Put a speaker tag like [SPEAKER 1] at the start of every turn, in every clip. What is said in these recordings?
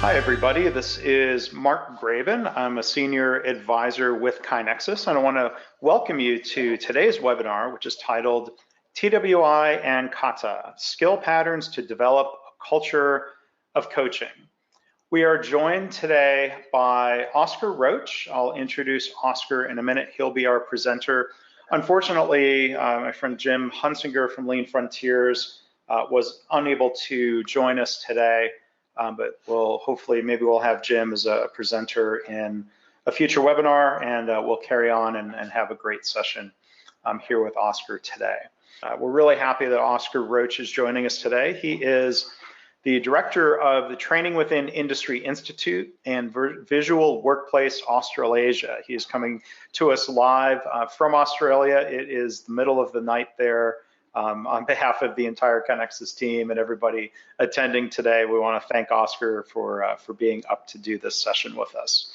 [SPEAKER 1] Hi, everybody. This is Mark Graban. I'm a senior advisor with KaiNexus, and I want to welcome you to today's webinar, which is titled TWI and Kata, Skill Patterns to Develop a Culture of Coaching. We are joined today by Oscar Roche. I'll introduce Oscar in a minute. He'll be our presenter. Unfortunately, my friend Jim Hunsinger from Lean Frontiers was unable to join us today. But maybe we'll have Jim as a presenter in a future webinar, and we'll carry on and have a great session here with Oscar today. We're really happy that Oscar Roche is joining us today. He is the director of the Training Within Industry Institute and Visual Workplace Australasia. He is coming to us live from Australia. It is the middle of the night there. On behalf of the entire KaiNexus team and everybody attending today, we want to thank Oscar for being up to do this session with us.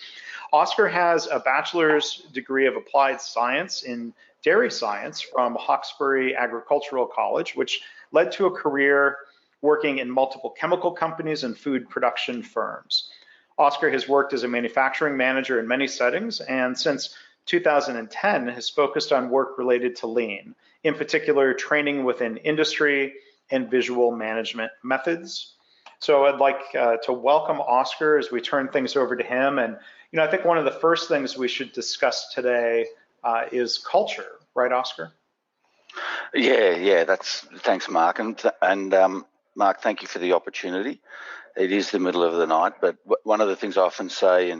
[SPEAKER 1] Oscar has a bachelor's degree of applied science in dairy science from Hawkesbury Agricultural College, which led to a career working in multiple chemical companies and food production firms. Oscar has worked as a manufacturing manager in many settings, and since 2010 has focused on work related to lean, in particular training within industry and visual management methods. So I'd like to welcome Oscar as we turn things over to him. And I think one of the first things we should discuss today is culture, right, Oscar?
[SPEAKER 2] Yeah. Thanks, Mark, and Mark, thank you for the opportunity. It is the middle of the night, but one of the things I often say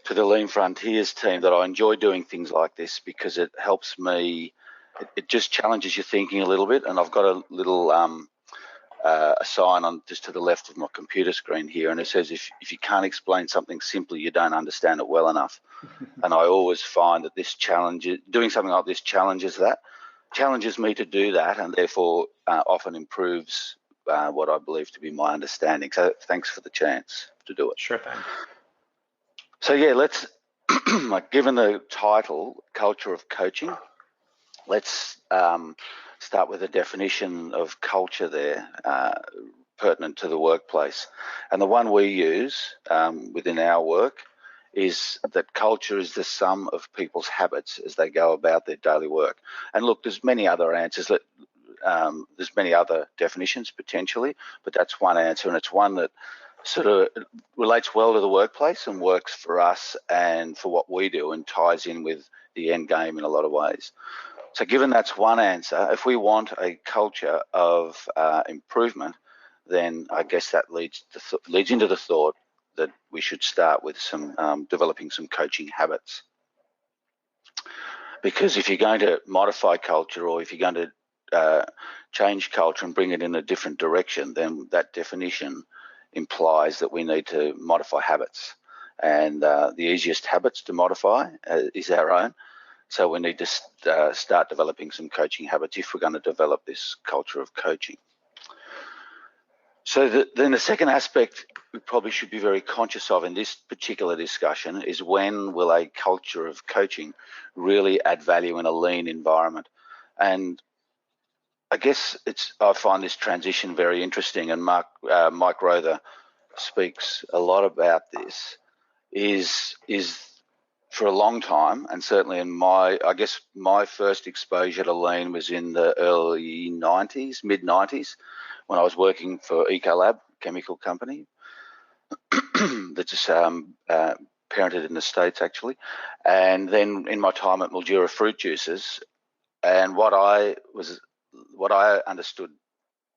[SPEAKER 2] to the Lean Frontiers team that I enjoy doing things like this because it helps me. It just challenges your thinking a little bit, and I've got a little a sign on just to the left of my computer screen here, and it says if you can't explain something simply, you don't understand it well enough. And I always find that doing something like this challenges me to do that, and therefore often improves what I believe to be my understanding. So thanks for the chance to do it.
[SPEAKER 1] Sure thing.
[SPEAKER 2] So yeah, let's, given the title, Culture of Coaching, let's start with a definition of culture there, pertinent to the workplace. And the one we use within our work is that culture is the sum of people's habits as they go about their daily work. And look, there's many other answers, there's many other definitions potentially, but that's one answer, and it's one that sort of relates well to the workplace and works for us and for what we do and ties in with the end game in a lot of ways. So given that's one answer, if we want a culture of improvement, then I guess that leads into the thought that we should start with some developing some coaching habits. Because if you're going to modify culture, or if you're going to change culture and bring it in a different direction, then that definition implies that we need to modify habits, and the easiest habits to modify is our own. So we need to start developing some coaching habits if we're going to develop this culture of coaching. So then the second aspect we probably should be very conscious of in this particular discussion is when will a culture of coaching really add value in a lean environment? And I guess I find this transition very interesting, and Mike Rother speaks a lot about this, is for a long time, and certainly in my first exposure to lean was in the early 90s, mid 90s, when I was working for Ecolab, chemical company that's parented in the States actually, and then in my time at Mildura Fruit Juices, and what I understood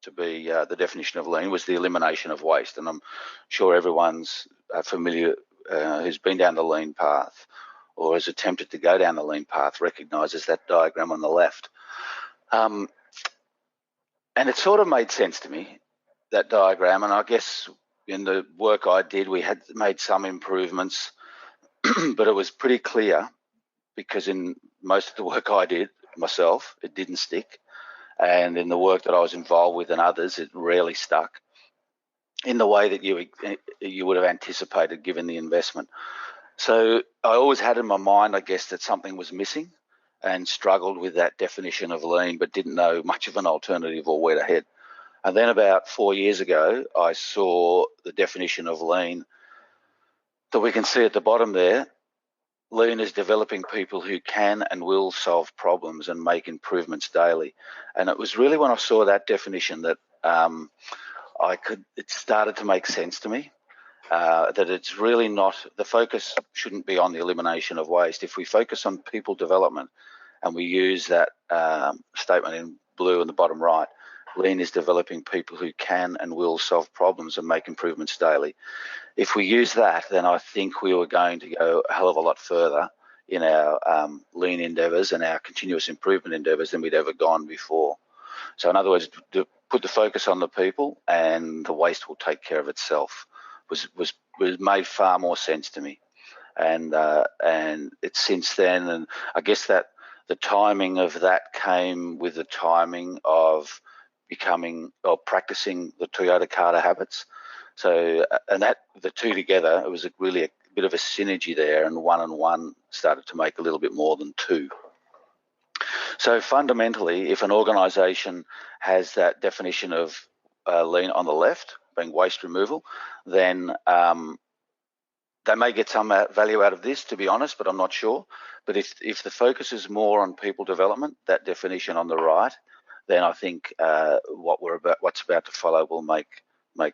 [SPEAKER 2] to be the definition of lean was the elimination of waste. And I'm sure everyone's familiar who's been down the lean path or has attempted to go down the lean path recognises that diagram on the left. And it sort of made sense to me, that diagram. And I guess in the work I did, we had made some improvements, but it was pretty clear, because in most of the work I did myself, it didn't stick. And in the work that I was involved with and others, it rarely stuck in the way that you would have anticipated given the investment. So I always had in my mind, I guess, that something was missing, and struggled with that definition of lean, but didn't know much of an alternative or where to head. And then about 4 years ago, I saw the definition of lean that we can see at the bottom there. Lean is developing people who can and will solve problems and make improvements daily. And it was really when I saw that definition that it started to make sense to me. That it's really not, the focus shouldn't be on the elimination of waste. If we focus on people development and we use that statement in blue in the bottom right, lean is developing people who can and will solve problems and make improvements daily. If we use that, then I think we were going to go a hell of a lot further in our lean endeavours and our continuous improvement endeavours than we'd ever gone before. So in other words, to put the focus on the people and the waste will take care of itself was made far more sense to me. And it's since then, and I guess that the timing of that came with the timing of becoming or practicing the TWI and Kata habits. So, and that the two together, it was really a bit of a synergy there, and one started to make a little bit more than two. So fundamentally, if an organisation has that definition of lean on the left, being waste removal, then they may get some value out of this, to be honest, but I'm not sure. But if the focus is more on people development, that definition on the right, then I think what's about to follow will make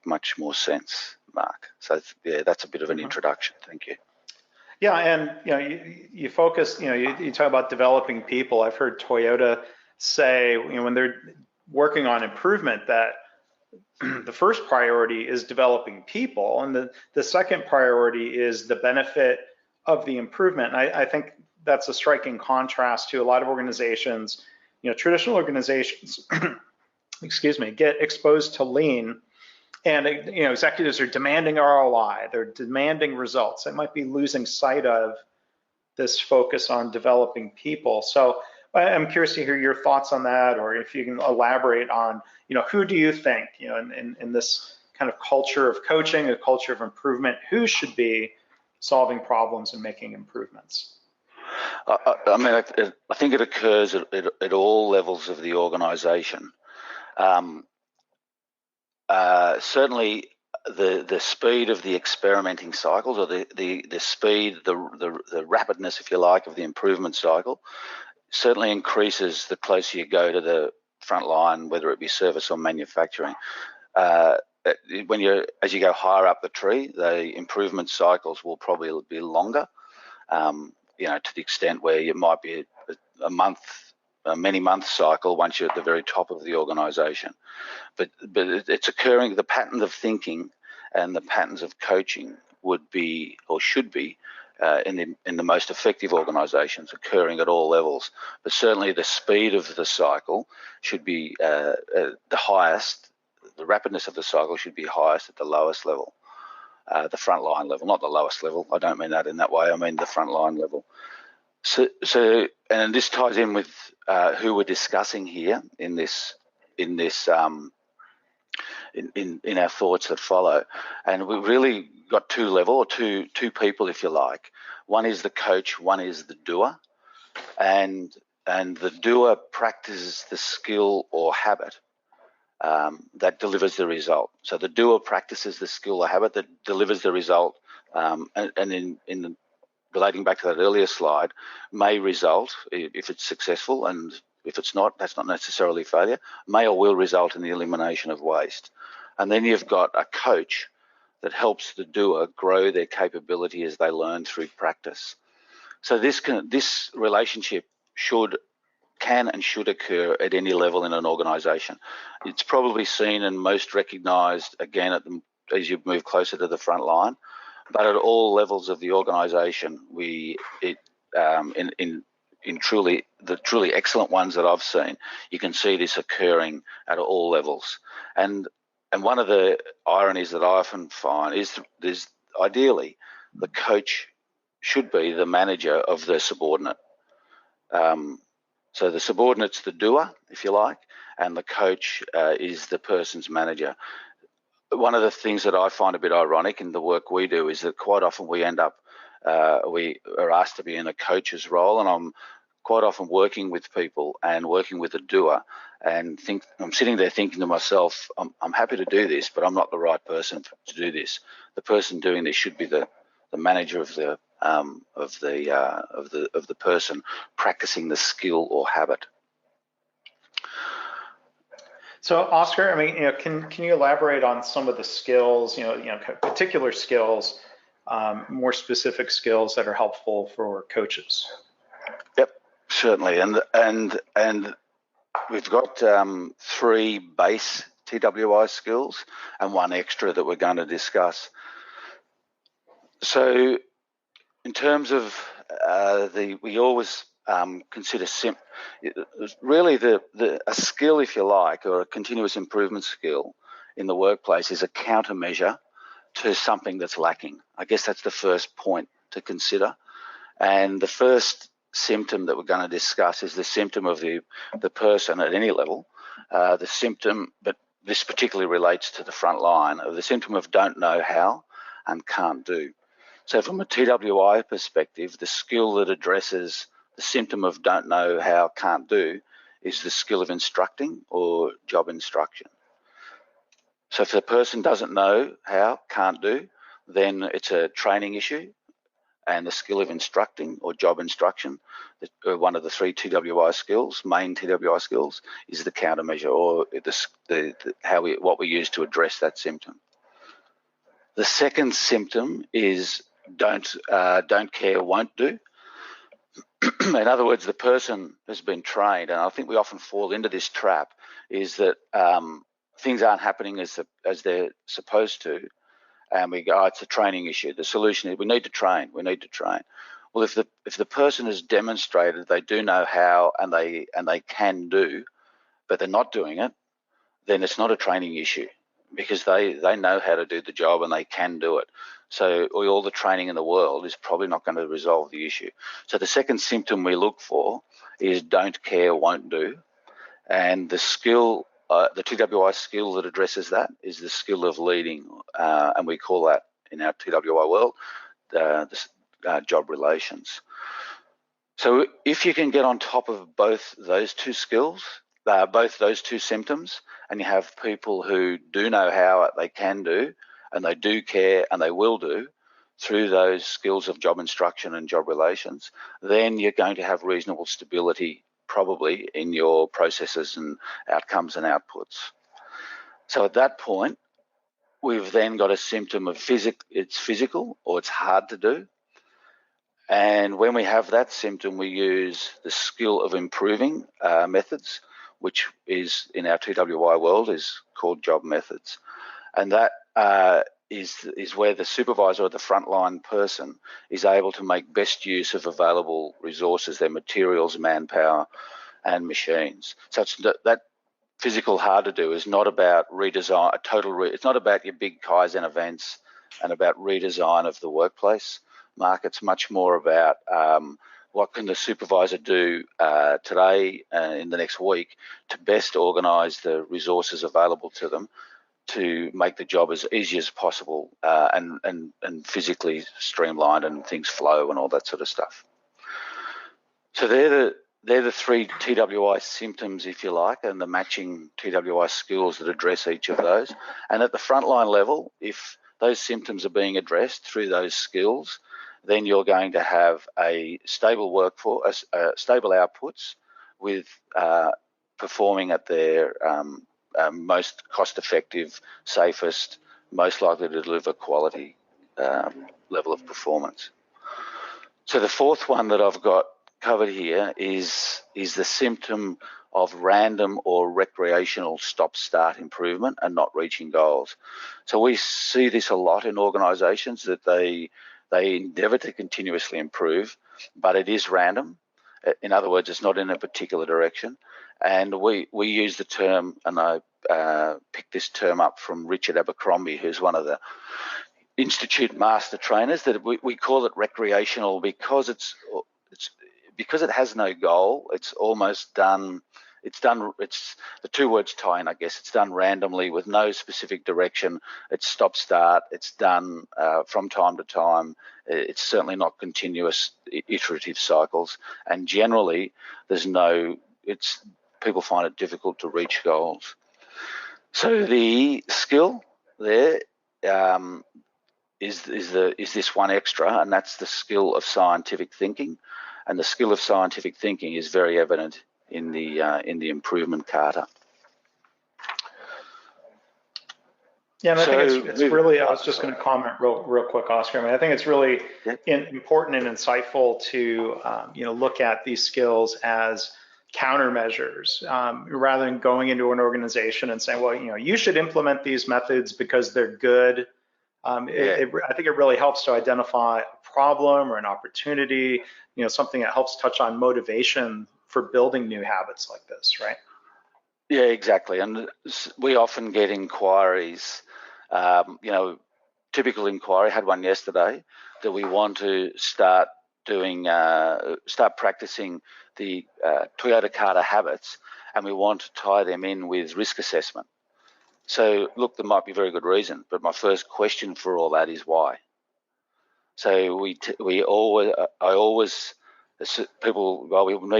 [SPEAKER 2] much more sense, Mark. So yeah, that's a bit of an introduction. Thank you.
[SPEAKER 1] Yeah, and you focus, you talk about developing people. I've heard Toyota say, when they're working on improvement, that the first priority is developing people, and the second priority is the benefit of the improvement. And I think that's a striking contrast to a lot of organizations. Traditional organizations, excuse me, get exposed to lean, and executives are demanding ROI, they're demanding results. They might be losing sight of this focus on developing people. So I'm curious to hear your thoughts on that, or if you can elaborate on, who do you think, in this kind of culture of coaching, a culture of improvement, who should be solving problems and making improvements?
[SPEAKER 2] I mean, I think it occurs at all levels of the organisation. Certainly, the speed of the experimenting cycles, or the speed, the rapidness, if you like, of the improvement cycle, certainly increases the closer you go to the front line, whether it be service or manufacturing. As you go higher up the tree, the improvement cycles will probably be longer. To the extent where you might be a many month cycle once you're at the very top of the organisation. But it's occurring. The pattern of thinking and the patterns of coaching would be, or should be, in the most effective organisations, occurring at all levels. But certainly the speed of the cycle should be the highest. The rapidness of the cycle should be highest at the lowest level, the frontline level, not the lowest level. I don't mean that in that way. I mean the frontline level. So, and this ties in with who we're discussing here in our thoughts that follow. And we've really got two people, if you like. One is the coach, one is the doer. And the doer practices the skill or habit that delivers the result. So the doer practices the skill or habit that delivers the result, and relating back to that earlier slide, may result, if it's successful, and if it's not, that's not necessarily failure, may or will result in the elimination of waste. And then you've got a coach that helps the doer grow their capability as they learn through practice. So this relationship can and should occur at any level in an organisation. It's probably seen and most recognised again as you move closer to the front line, but at all levels of the organisation, in truly excellent ones that I've seen, you can see this occurring at all levels. And one of the ironies that I often find is ideally the coach should be the manager of the subordinate. So the subordinate's the doer, if you like, and the coach is the person's manager. One of the things that I find a bit ironic in the work we do is that quite often we end up, we are asked to be in a coach's role, and I'm quite often working with people and working with a doer, and I'm sitting there thinking to myself, I'm happy to do this, but I'm not the right person to do this. The person doing this should be the manager of the person practicing the skill or habit.
[SPEAKER 1] So, Oscar, I mean, can you elaborate on some of the skills, particular skills, more specific skills that are helpful for coaches?
[SPEAKER 2] Yep, certainly, and we've got 3 base TWI skills and 1 extra that we're going to discuss. So, in terms of we always consider really a skill, if you like, or a continuous improvement skill in the workplace is a countermeasure to something that's lacking. I guess that's the first point to consider. And the first symptom that we're going to discuss is the symptom of the person at any level. The symptom, but this particularly relates to the front line, of the symptom of don't know how and can't do. So from a TWI perspective, the skill that addresses the symptom of don't know how, can't do is the skill of instructing or job instruction. So if the person doesn't know how, can't do, then it's a training issue, and the skill of instructing or job instruction, one of the 3 TWI skills, main TWI skills, is the countermeasure, or what we use to address that symptom. The second symptom is don't care, won't do. In other words, the person has been trained, and I think we often fall into this trap, is that things aren't happening as they're supposed to, and we go, it's a training issue. The solution is we need to train. Well, if the person has demonstrated they do know how and they can do, but they're not doing it, then it's not a training issue, because they know how to do the job and they can do it. So all the training in the world is probably not going to resolve the issue. So the second symptom we look for is don't care, won't do. And the skill, the TWI skill that addresses that is the skill of leading, and we call that in our TWI world job relations. So if you can get on top of both those 2 skills, both those 2 symptoms, and you have people who do know how they can do, and they do care and they will do through those skills of job instruction and job relations, then you're going to have reasonable stability probably in your processes and outcomes and outputs. So at that point, we've then got a symptom of it's physical or it's hard to do. And when we have that symptom, we use the skill of improving methods, which is in our TWI world is called job methods. And that is where the supervisor or the frontline person is able to make best use of available resources, their materials, manpower, and machines. So that physical hard to do is not about redesign, it's not about your big Kaizen events and about redesign of the workplace. Mark, it's much more about what can the supervisor do today and in the next week to best organise the resources available to them to make the job as easy as possible and physically streamlined and things flow and all that sort of stuff. So they're the 3 TWI symptoms, if you like, and the matching TWI skills that address each of those. And at the frontline level, if those symptoms are being addressed through those skills, then you're going to have a stable workforce, stable outputs with performing at their most cost-effective, safest, most likely to deliver quality level of performance. So the fourth one that I've got covered here is the symptom of random or recreational stop-start improvement and not reaching goals. So we see this a lot in organisations, that they endeavour to continuously improve, but it is random. In other words, it's not in a particular direction. And we use the term, and I picked this term up from Richard Abercrombie, who's one of the Institute master trainers, that we call it recreational because it has no goal. It's almost done. it's done. It's the two words tie in, I guess. It's done randomly with no specific direction. It's stop start. It's done from time to time. It's certainly not continuous iterative cycles. And generally, there's no. People find it difficult to reach goals. So the skill there is this one extra, and that's the skill of scientific thinking. And the skill of scientific thinking is very evident in the improvement kata.
[SPEAKER 1] Yeah, and I think it's really, I was just going to comment real quick, Oscar. I mean, I think it's really important and insightful to look at these skills as countermeasures rather than going into an organization and saying, well, you should implement these methods because they're good. I think it really helps to identify a problem or an opportunity, something that helps touch on motivation for building new habits like this, right?
[SPEAKER 2] Yeah, exactly. And we often get inquiries, typical inquiry, had one yesterday, that we want to start practicing the TWI and Kata habits, and we want to tie them in with risk assessment. So look, there might be very good reason, but my first question for all that is why. So we need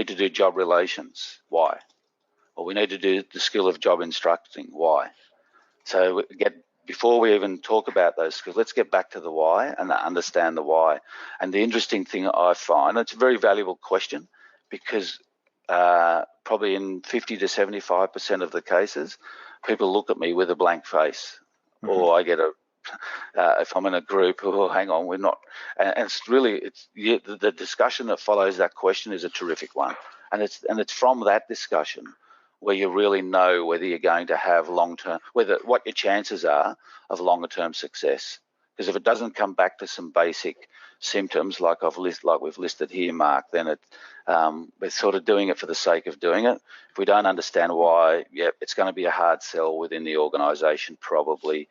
[SPEAKER 2] to do job relations. Why? Well, we need to do the skill of job instructing. Why? So before we even talk about those skills, let's get back to the why and understand the why. And the interesting thing I find, it's a very valuable question, because probably in 50 to 75% of the cases, people look at me with a blank face, or I get if I'm in a group, oh, hang on, we're not. And it's really, the discussion that follows that question is a terrific one. And it's from that discussion where you really know whether you're going to have long-term, what your chances are of longer-term success. Because if it doesn't come back to some basic symptoms like we've listed here, Mark, then we're sort of doing it for the sake of doing it. If we don't understand why, it's going to be a hard sell within the organisation. Probably,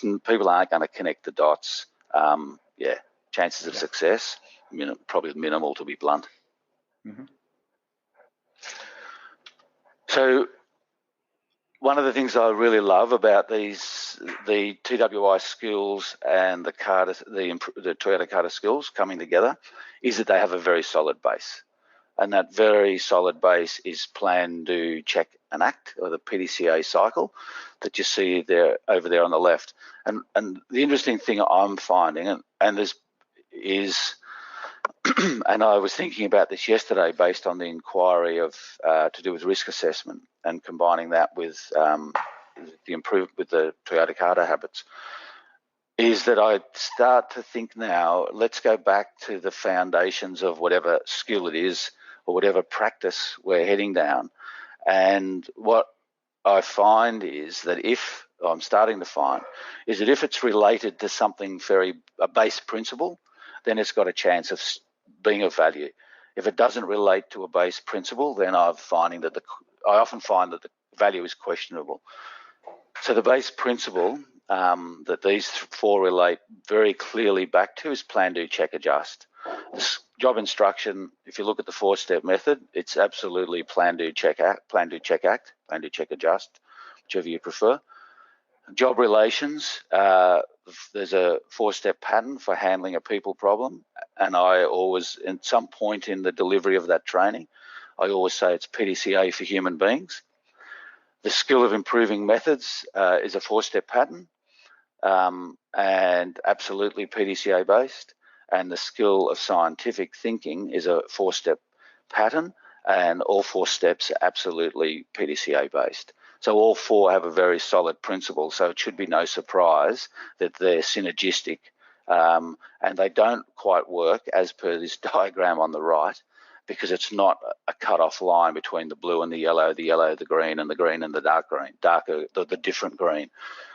[SPEAKER 2] people aren't going to connect the dots. Chances of success, probably minimal, to be blunt.
[SPEAKER 1] Mm-hmm.
[SPEAKER 2] So one of the things I really love about the TWI skills and the TWI and Kata skills coming together is that they have a very solid base. And that very solid base is plan, do, check and act, or the PDCA cycle that you see there over there on the left. And the interesting thing I'm finding, and I was thinking about this yesterday based on the inquiry to do with risk assessment and combining that with the improvement with the TWI and Kata habits, is that I start to think now, let's go back to the foundations of whatever skill it is or whatever practice we're heading down. And what I find is that if it's related to something a base principle, then it's got a chance of being of value. If it doesn't relate to a base principle, then I often find that the value is questionable. So the base principle that these four relate very clearly back to is plan, do, check, adjust. This job instruction, if you look at the four-step method, it's absolutely plan, do, check, act, plan, do, check, act, plan, do, check, adjust, whichever you prefer. Job relations, there's a four-step pattern for handling a people problem, and I always, at some point in the delivery of that training, I always say it's PDCA for human beings. The skill of improving methods is a four-step pattern and absolutely PDCA based, and the skill of scientific thinking is a four-step pattern, and all four steps are absolutely PDCA based. So all four have a very solid principle, so it should be no surprise that they're synergistic, and they don't quite work as per this diagram on the right, because it's not a cut-off line between the blue and the yellow, the green and the dark green, the different green.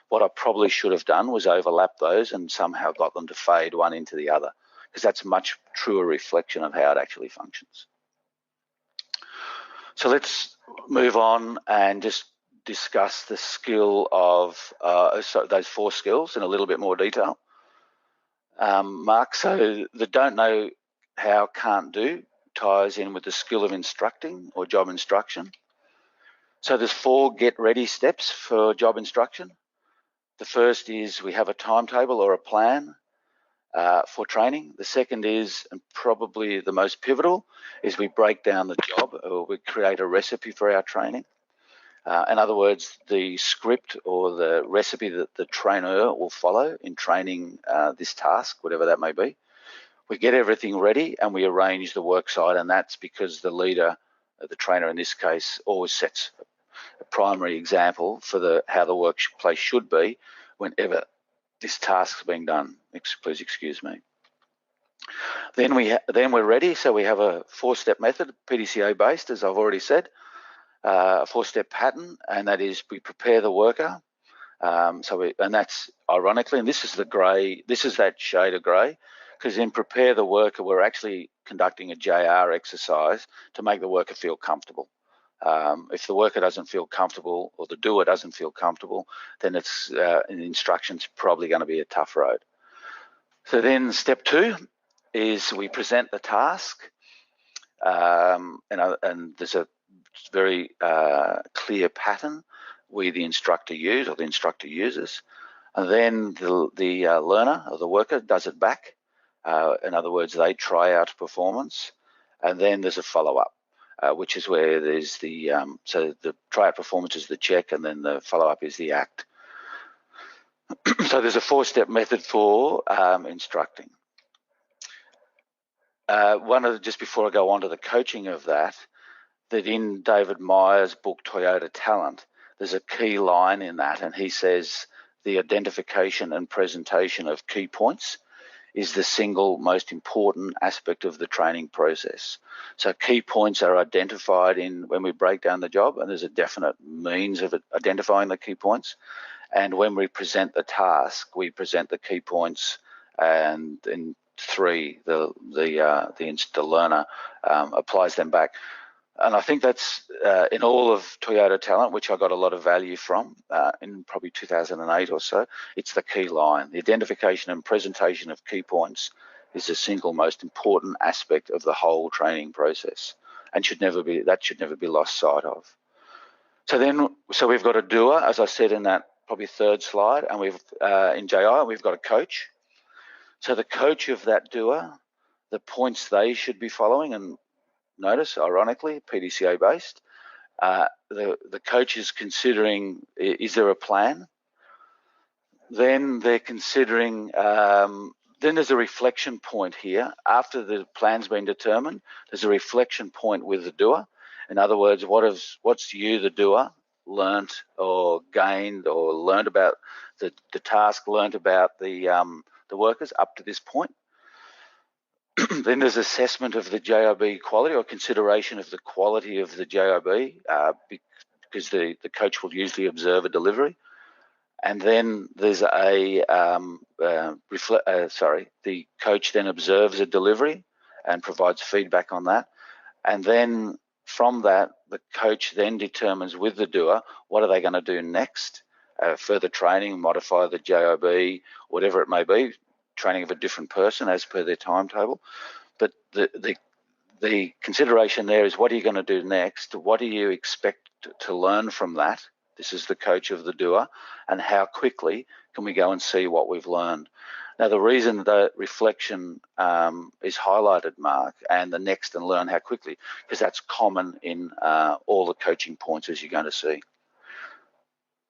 [SPEAKER 2] What I probably should have done was overlap those and somehow got them to fade one into the other, because that's a much truer reflection of how it actually functions. So let's move on and just discuss the skill of those four skills in a little bit more detail. Mark, so the don't know how, can't do ties in with the skill of instructing or job instruction. So there's 4 get ready steps for job instruction. The first is we have a timetable or a plan for training. The second is, and probably the most pivotal, is we break down the job, or we create a recipe for our training. In other words, the script or the recipe that the trainer will follow in training this task, whatever that may be. We get everything ready and we arrange the work site, and that's because the leader, the trainer in this case, always sets a primary example for how the workplace should be whenever this task is being done. Please excuse me. Then we're ready. So we have a 4-step method, PDCA based, as I've already said, a 4-step pattern, and that is we prepare the worker. And that's ironically, and this is the grey, this is that shade of grey, because in prepare the worker, we're actually conducting a JR exercise to make the worker feel comfortable. If the worker doesn't feel comfortable or the doer doesn't feel comfortable, then it's instruction's probably going to be a tough road. So then step 2 is we present the task, and there's a very clear pattern we, the instructor, use or the instructor uses, and then the learner or the worker does it back. In other words, they try out performance, and then there's a follow-up, which is where there's so the tryout performance is the check, and then the follow-up is the act. So there's a 4-step method for instructing. Just before I go on to the coaching of that in David Meyer's book, Toyota Talent, there's a key line in that, and he says the identification and presentation of key points is the single most important aspect of the training process. So key points are identified when we break down the job, and there's a definite means of identifying the key points. And when we present the task, we present the key points, and in 3, the learner applies them back. And I think that's in all of Toyota Talent, which I got a lot of value from in probably 2008 or so. It's the key line. The identification and presentation of key points is the single most important aspect of the whole training process, and should never be lost sight of. So we've got a doer, as I said in that probably 3rd slide, and we've in JI we've got a coach. So the coach of that doer, the points they should be following, and notice, ironically, PDCA based. The coach is considering, is there a plan? Then they're considering, then there's a reflection point here. After the plan's been determined, there's a reflection point with the doer. In other words, what's you, the doer, learnt or gained or learned about the task, learnt about the workers up to this point. Then there's assessment of the JIB quality, or consideration of the quality of the JIB, because the coach will usually observe a delivery. And then there's the coach then observes a delivery and provides feedback on that. And then from that, the coach then determines with the doer, what are they going to do next? Further training, modify the JIB, whatever it may be, training of a different person as per their timetable. But the consideration there is, what are you going to do next? What do you expect to learn from that? This is the coach of the doer, and how quickly can we go and see what we've learned? Now, the reason that reflection is highlighted, Mark, and the next and learn how quickly, because that's common in all the coaching points, as you're going to see.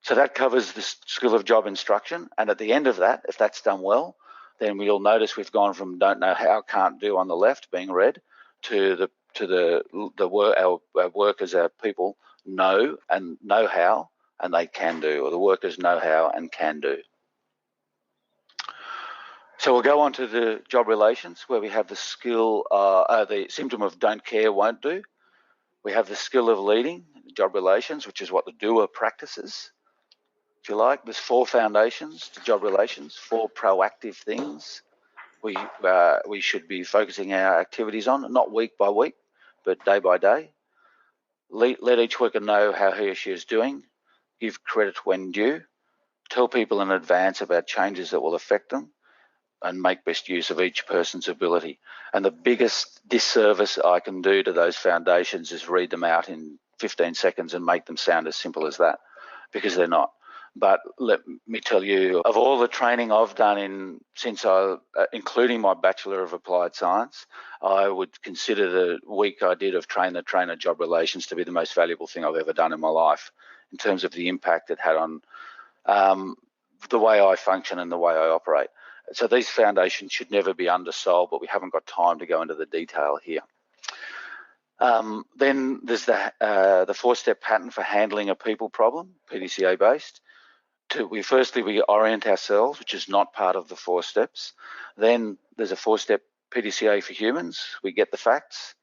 [SPEAKER 2] So that covers the skill of job instruction, and at the end of that, if that's done well, then you'll notice we've gone from don't know how, can't do on the left being red, to our workers, our people know how, and they can do, or the workers know how and can do. So we'll go on to the job relations, where we have the skill, the symptom of don't care, won't do. We have the skill of leading, job relations, which is what the doer practices, if you like. There's 4 foundations to job relations, 4 proactive things we should be focusing our activities on, not week by week, but day by day. Let each worker know how he or she is doing, give credit when due, tell people in advance about changes that will affect them, and make best use of each person's ability. And the biggest disservice I can do to those foundations is read them out in 15 seconds and make them sound as simple as that, because they're not. But let me tell you, of all the training I've done including my Bachelor of Applied Science, I would consider the week I did of trainer-trainer job relations to be the most valuable thing I've ever done in my life, in terms of the impact it had on the way I function and the way I operate. So these foundations should never be undersold, but we haven't got time to go into the detail here. Then there's the 4-step pattern for handling a people problem, PDCA based. Firstly, we orient ourselves, which is not part of the 4 steps. Then there's a 4-step PDCA for humans. We get the facts,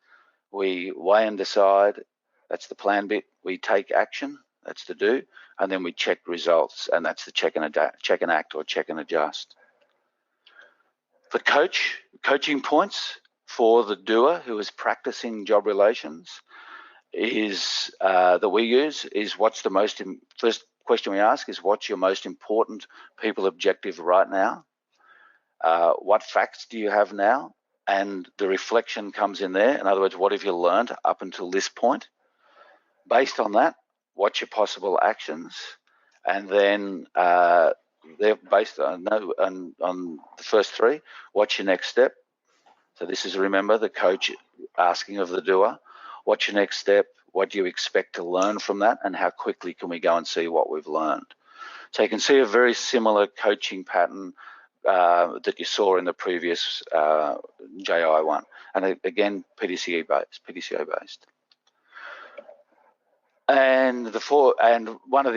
[SPEAKER 2] we weigh and decide, that's the plan bit. We take action, that's the do, and then we check results, and that's the check and act or check and adjust. For coaching points for the doer who is practicing job relations is that we use is first question we ask is, what's your most important people objective right now? What facts do you have now? And the reflection comes in there. In other words, what have you learned up until this point? Based on that, what's your possible actions? And then they're based on the first 3, what's your next step? So this is, remember, the coach asking of the doer, what's your next step? What do you expect to learn from that? And how quickly can we go and see what we've learned? So you can see a very similar coaching pattern that you saw in the previous JI one. And again, PDCA based. And one of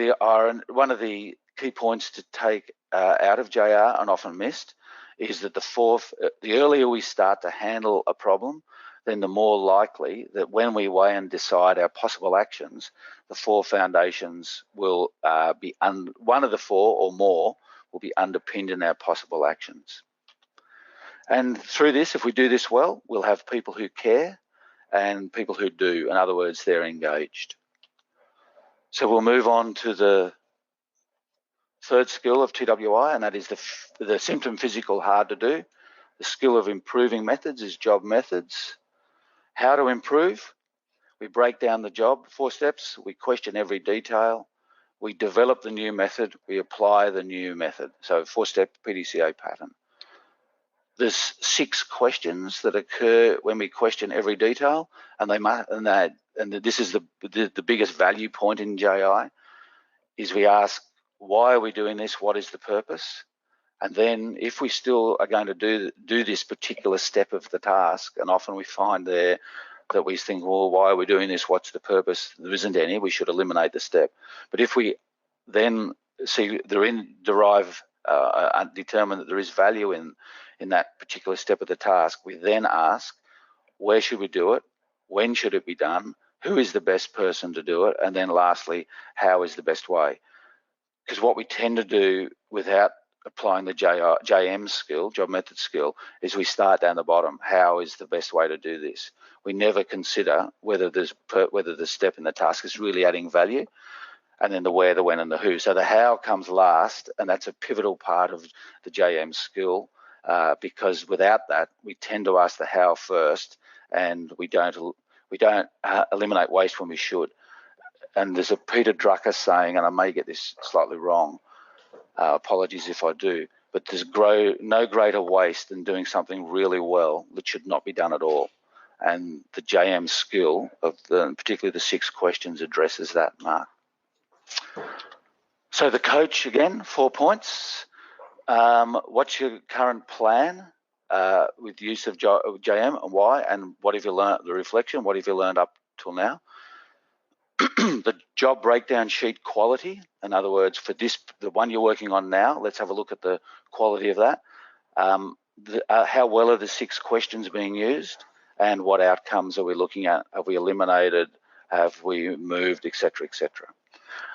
[SPEAKER 2] the key points to take out of JR and often missed is that the earlier we start to handle a problem, then the more likely that when we weigh and decide our possible actions, the 4 foundations will one of the 4 or more will be underpinned in our possible actions. And through this, if we do this well, we'll have people who care and people who do. In other words, they're engaged. So we'll move on to the 3rd skill of TWI, and that is the symptom physical hard to do. The skill of improving methods is job methods. How to improve? We break down the job, 4 steps. We question every detail. We develop the new method. We apply the new method. So 4-step PDCA pattern. There's 6 questions that occur when we question every detail, and this is the biggest value point in JI, is we ask, why are we doing this? What is the purpose? And then if we still are going to do this particular step of the task, and often we find there that we think, well, why are we doing this? What's the purpose? There isn't any. We should eliminate the step. But if we then determine that there is value in that particular step of the task, we then ask, where should we do it? When should it be done? Who is the best person to do it? And then lastly, how is the best way? Because what we tend to do without applying the JM skill, job method skill, is we start down the bottom. How is the best way to do this? We never consider whether the step in the task is really adding value, and then the where, the when, and the who. So the how comes last, and that's a pivotal part of the JM skill, because without that, we tend to ask the how first, and we don't eliminate waste when we should. And there's a Peter Drucker saying, and I may get this slightly wrong, apologies if I do, but there's no greater waste than doing something really well that should not be done at all. And the JM skill, particularly the 6 questions, addresses that, Mark. So the coach, again, 4 points. What's your current plan with the use of JM, and why? And what have you learned, the reflection, what have you learned up till now? The job breakdown sheet quality, in other words, for the one you're working on now, let's have a look at the quality of that. How well are the 6 questions being used, and what outcomes are we looking at? Have we eliminated? Have we moved, etc., etc.?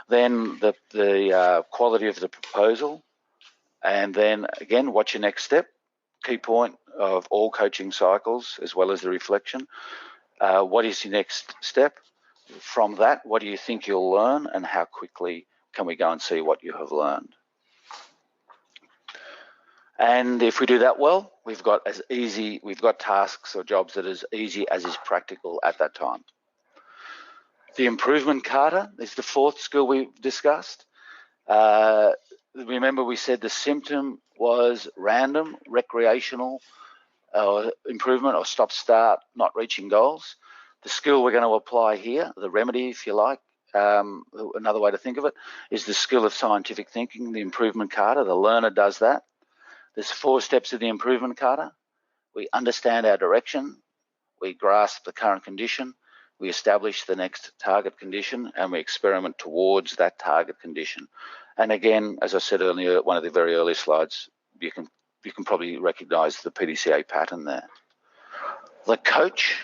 [SPEAKER 2] Then the quality of the proposal, and then again, what's your next step? Key point of all coaching cycles, as well as the reflection. What is your next step? From that, what do you think you'll learn, and how quickly can we go and see what you have learned? And if we do that well, we've got tasks or jobs that are as easy as is practical at that time. The improvement kata is the fourth skill we've discussed. Remember we said the symptom was random, recreational improvement or stop-start, not reaching goals. The skill we're going to apply here, the remedy if you like, another way to think of it, is the skill of scientific thinking, the improvement kata. The learner does that. There's 4 steps of the improvement kata. We understand our direction, we grasp the current condition, we establish the next target condition, and we experiment towards that target condition. And again, as I said earlier, one of the very early slides, you can probably recognise the PDCA pattern there. The coach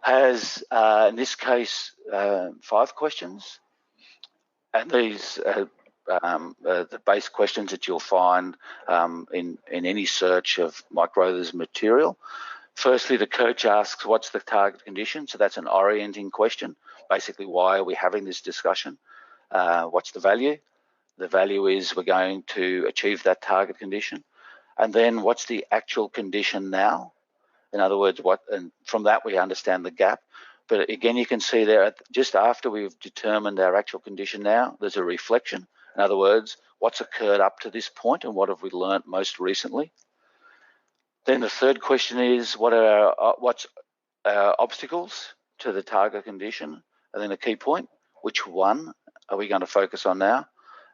[SPEAKER 2] has, in this case, 5 questions, and these are the base questions that you'll find in any search of Mike Rother's material. Firstly, the coach asks, what's the target condition? So that's an orienting question. Basically, why are we having this discussion? What's the value? The value is we're going to achieve that target condition. And then what's the actual condition now? In other words, and from that we understand the gap. But again, you can see there, just after we've determined our actual condition now, there's a reflection. In other words, what's occurred up to this point and what have we learnt most recently? Then the third question is, what's our obstacles to the target condition? And then a key point, which one are we going to focus on now?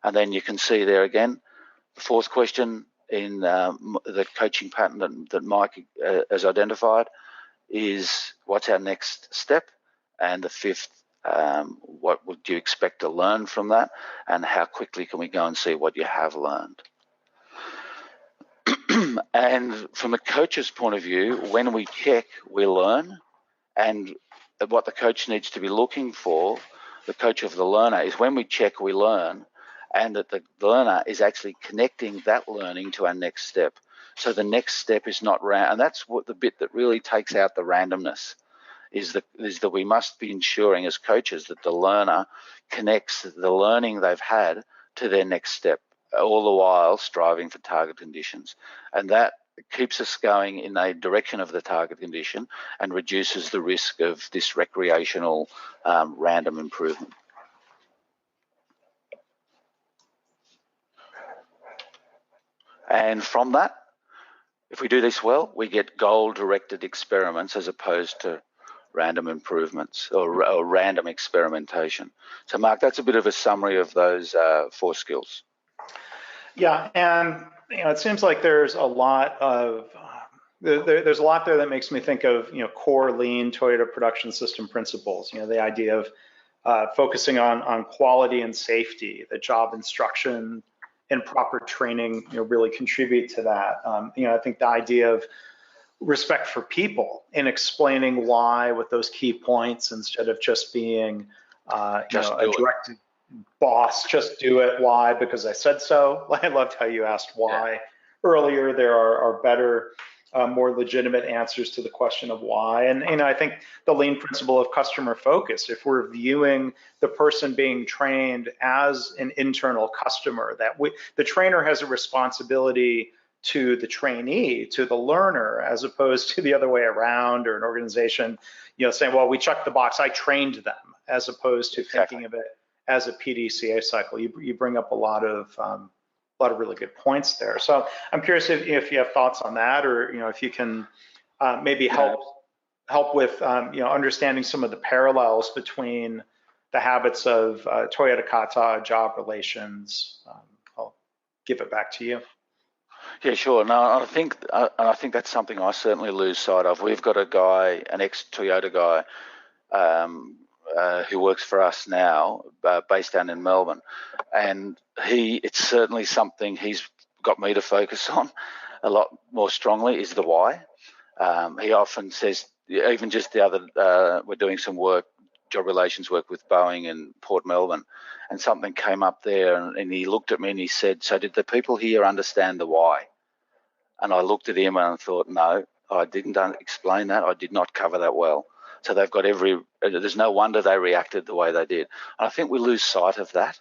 [SPEAKER 2] And then you can see there again, the fourth question in the coaching pattern that Mike has identified is, what's our next step? And the fifth, what would you expect to learn from that? And how quickly can we go and see what you have learned? And from a coach's point of view, when we check, we learn. And what the coach needs to be looking for, the coach of the learner, is when we check, we learn, and that the learner is actually connecting that learning to our next step. So the next step is not random, and that's what the bit that really takes out the randomness, is that we must be ensuring as coaches that the learner connects the learning they've had to their next step, all the while striving for target conditions. And that keeps us going in a direction of the target condition and reduces the risk of this recreational random improvement. And from that, if we do this well, we get goal-directed experiments as opposed to random improvements or random experimentation. So Mark, that's a bit of a summary of those 4 skills.
[SPEAKER 1] Yeah, and it seems like there's a lot of there's a lot there that makes me think of core lean Toyota production system principles. The idea of focusing on quality and safety, the job instruction and proper training really contribute to that. I think the idea of respect for people and explaining why with those key points instead of just being a directed boss, just do it. Why? Because I said so. I loved how you asked why earlier. There are better, more legitimate answers to the question of why. And I think the lean principle of customer focus, if we're viewing the person being trained as an internal customer, that the trainer has a responsibility to the trainee, to the learner, as opposed to the other way around, or an organization, saying, well, we checked the box, I trained them, as opposed to thinking of it as a PDCA cycle. You bring up a lot of really good points there. So I'm curious if you have thoughts on that, or if you can maybe help with understanding some of the parallels between the habits of Toyota Kata, job relations. I'll give it back to you.
[SPEAKER 2] Yeah, sure. No, I think that's something I certainly lose sight of. We've got a guy, an ex-Toyota guy, who works for us now, based down in Melbourne, and it's certainly something he's got me to focus on a lot more strongly, is the why. He often says, even just the other, we're doing some work, job relations work with Boeing in Port Melbourne, and something came up there, and he looked at me and he said, so did the people here understand the why? And I looked at him and I thought, no, I didn't explain that. I did not cover that well. So they've got there's no wonder they reacted the way they did. And I think we lose sight of that.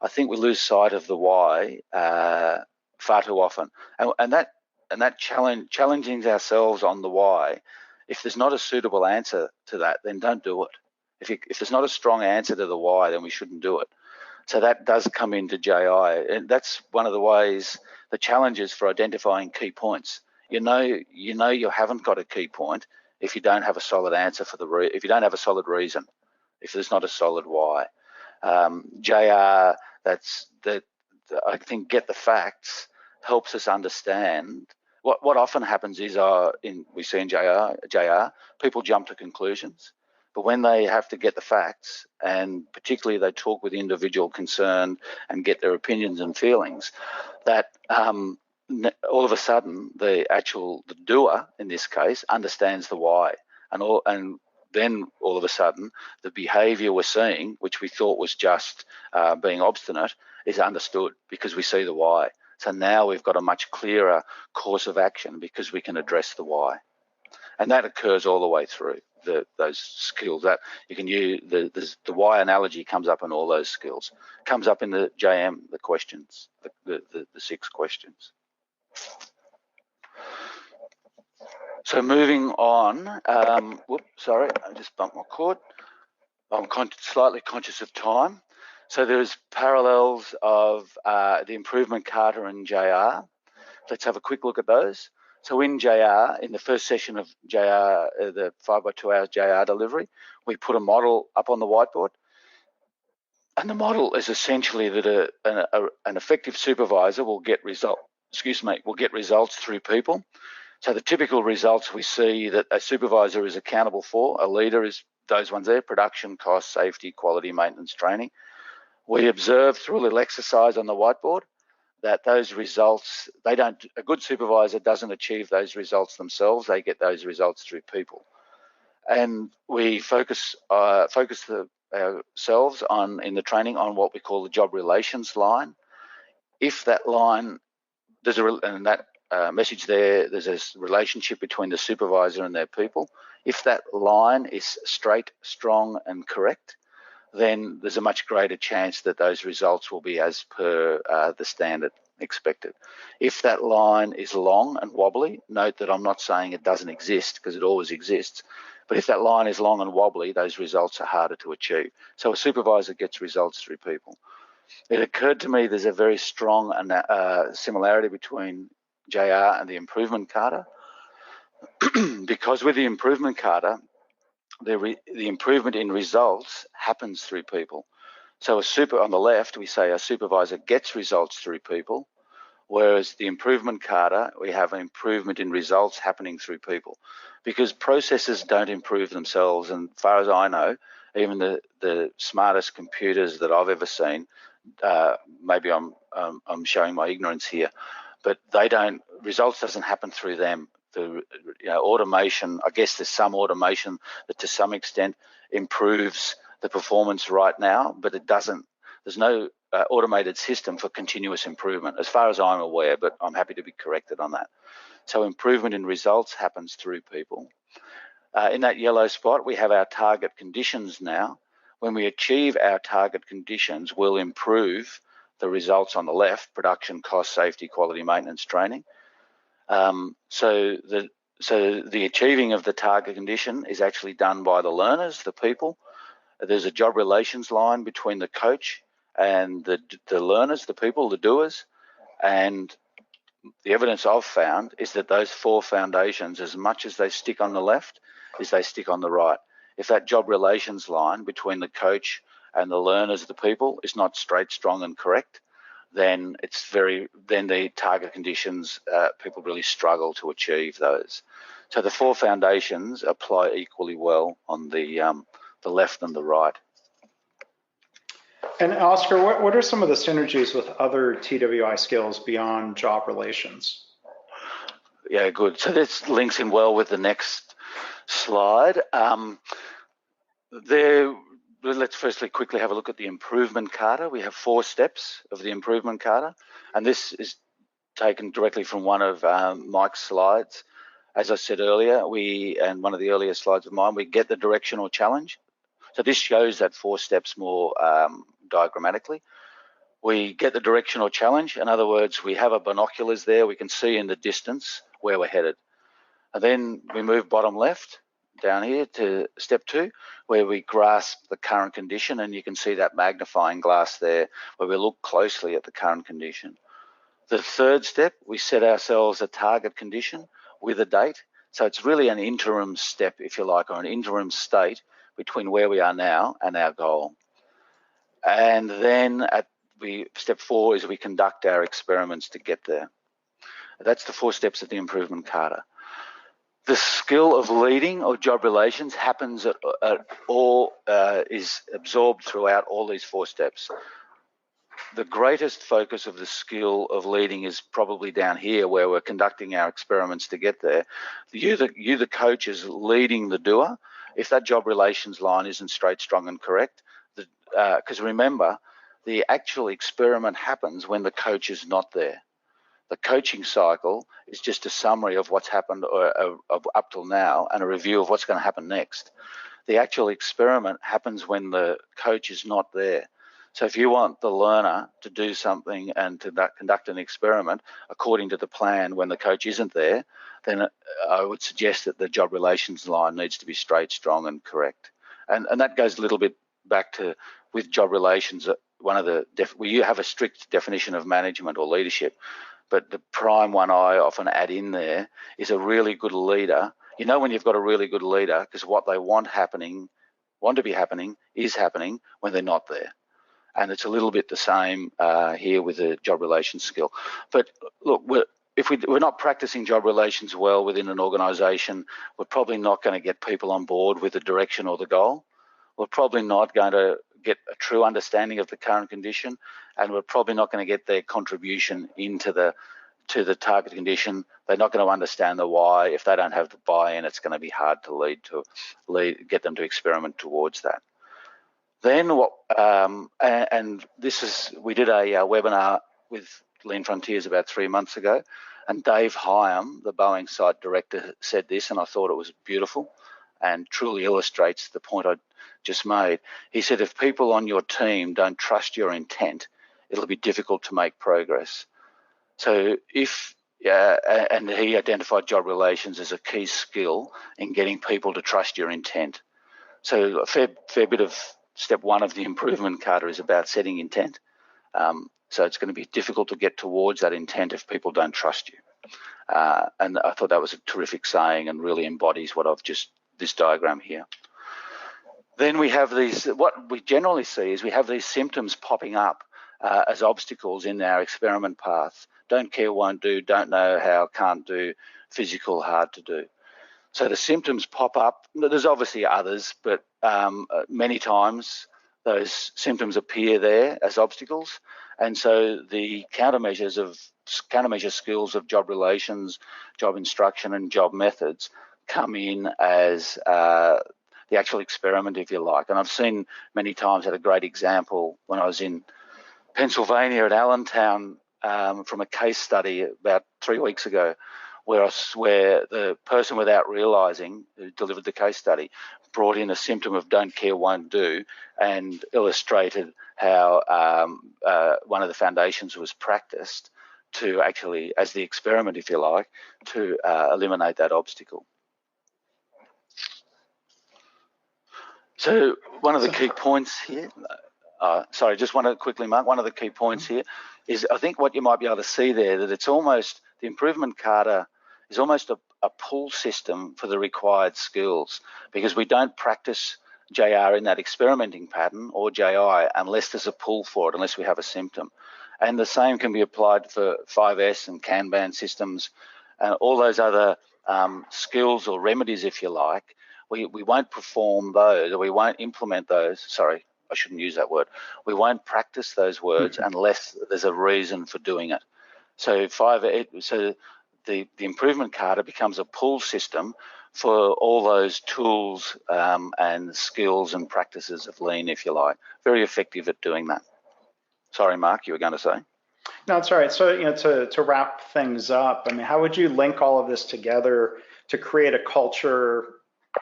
[SPEAKER 2] I think we lose sight of the why far too often. And that challenging ourselves on the why, if there's not a suitable answer to that, then don't do it. If there's not a strong answer to the why, then we shouldn't do it. So that does come into JI, and that's one of the ways, the challenges for identifying key points. You know you haven't got a key point if you don't have a solid answer for if you don't have a solid reason, if there's not a solid why. JR, I think get the facts helps us understand. What often happens is we see in JR, people jump to conclusions. But when they have to get the facts, and particularly they talk with individual concerned and get their opinions and feelings, that all of a sudden the doer in this case understands the why, and then all of a sudden the behaviour we're seeing, which we thought was just being obstinate, is understood because we see the why. So now we've got a much clearer course of action because we can address the why. And that occurs all the way through those skills. That you can use the why analogy comes up in all those skills. Comes up in the JM, the questions, the 6 questions. So moving on. Whoops, sorry, I just bumped my cord. I'm slightly conscious of time. So there's parallels of the improvement kata and JR. Let's have a quick look at those. So in JR, in the first session of JR, the 5x2 hours JR delivery, we put a model up on the whiteboard. And the model is essentially that an effective supervisor will get results through people. So the typical results we see that a supervisor is accountable for, a leader is those ones there: production, cost, safety, quality, maintenance, training. We observe through a little exercise on the whiteboard that those results, a good supervisor doesn't achieve those results themselves, they get those results through people. And we focus ourselves in the training on what we call the job relations line. If that line, message there's a relationship between the supervisor and their people. If that line is straight, strong and correct, then there's a much greater chance that those results will be as per the standard expected. If that line is long and wobbly, note that I'm not saying it doesn't exist, because it always exists, but if that line is long and wobbly, those results are harder to achieve. So a supervisor gets results through people. It occurred to me there's a very strong similarity between JR and the improvement kata, because with the improvement kata, the improvement in results happens through people. So on the left, we say a supervisor gets results through people, whereas the improvement kata, we have an improvement in results happening through people, because processes don't improve themselves. And as far as I know, even the smartest computers that I've ever seen, maybe I'm showing my ignorance here, but results doesn't happen through them. Automation, I guess there's some automation that to some extent improves the performance right now, but there's no automated system for continuous improvement, as far as I'm aware, but I'm happy to be corrected on that. So improvement in results happens through people. In that yellow spot, we have our target conditions now. When we achieve our target conditions, we'll improve the results on the left: production, cost, safety, quality, maintenance, training. So the achieving of the target condition is actually done by the learners, the people. There's a job relations line between the coach and the learners, the people, the doers. And the evidence I've found is that those 4 foundations, as much as they stick on the left, is they stick on the right. If that job relations line between the coach and the learners, the people, is not straight, strong and correct, then the target conditions, people really struggle to achieve those. So the 4 foundations apply equally well on the left and the right.
[SPEAKER 1] And Oscar, what are some of the synergies with other TWI skills beyond job relations?
[SPEAKER 2] Yeah, good. So this links in well with the next slide. Let's firstly quickly have a look at the improvement kata. We have 4 steps of the improvement kata, and this is taken directly from one of Mike's slides. As I said earlier, and one of the earlier slides of mine, we get the directional challenge. So this shows that 4 steps more diagrammatically. We get the directional challenge. In other words, we have our binoculars there. We can see in the distance where we're headed. And then we move bottom left down here to step 2, where we grasp the current condition, and you can see that magnifying glass there where we look closely at the current condition. The 3rd step, we set ourselves a target condition with a date. So it's really an interim step, if you like, or an interim state between where we are now and our goal. And then step 4 is we conduct our experiments to get there. That's the 4 steps of the improvement kata. The skill of leading or job relations happens is absorbed throughout all these 4 steps. The greatest focus of the skill of leading is probably down here where we're conducting our experiments to get there. You, the coach, is leading the doer. If that job relations line isn't straight, strong and correct, because remember, the actual experiment happens when the coach is not there. The coaching cycle is just a summary of what's happened up till now and a review of what's going to happen next. The actual experiment happens when the coach is not there. So if you want the learner to do something and to conduct an experiment according to the plan when the coach isn't there, then I would suggest that the job relations line needs to be straight, strong and correct. And that goes a little bit back to with job relations, we have a strict definition of management or leadership, but the prime one I often add in there is a really good leader. You know when you've got a really good leader, because what they want to be happening is happening when they're not there. And it's a little bit the same here with the job relations skill. But look, if we're not practicing job relations well within an organisation, we're probably not going to get people on board with the direction or the goal. We're probably not going to get a true understanding of the current condition, and we're probably not going to get their contribution to the target condition. They're not going to understand the why. If they don't have the buy-in, it's going to be hard to get them to experiment towards that. Then we did a webinar with Lean Frontiers about 3 months ago, and Dave Hyam, the Boeing site director, said this, and I thought it was beautiful and truly illustrates the point I just made. He said, if people on your team don't trust your intent, it'll be difficult to make progress. So and he identified job relations as a key skill in getting people to trust your intent. So a fair bit of step 1 of the improvement kata is about setting intent. So it's going to be difficult to get towards that intent if people don't trust you. And I thought that was a terrific saying and really embodies what this diagram here. Then we have what we generally see is we have these symptoms popping up as obstacles in our experiment path. Don't care, won't do, don't know how, can't do, physical, hard to do. So the symptoms pop up. There's obviously others, but many times those symptoms appear there as obstacles. And so the countermeasure skills of job relations, job instruction and job methods come in as the actual experiment, if you like. And I've seen many times, had a great example when I was in Pennsylvania at Allentown from a case study about 3 weeks ago, where the person, without realising, who delivered the case study, brought in a symptom of don't care, won't do, and illustrated how one of the foundations was practiced to actually, as the experiment, if you like, to eliminate that obstacle. So one of the key points here, sorry, just want to quickly mark, one of the key points here is I think what you might be able to see there, that it's almost, the improvement kata is almost a pull system for the required skills, because we don't practice JR in that experimenting pattern or JI unless there's a pull for it, unless we have a symptom. And the same can be applied for 5S and Kanban systems and all those other skills or remedies, if you like. We won't perform those, or we won't implement those. Sorry, I shouldn't use that word. We won't practice those words unless there's a reason for doing it. So the improvement kata becomes a pull system for all those tools and skills and practices of lean, if you like. Very effective at doing that. Sorry, Mark, you were going to say?
[SPEAKER 1] No, it's all right. So, to wrap things up, I mean, how would you link all of this together to create a culture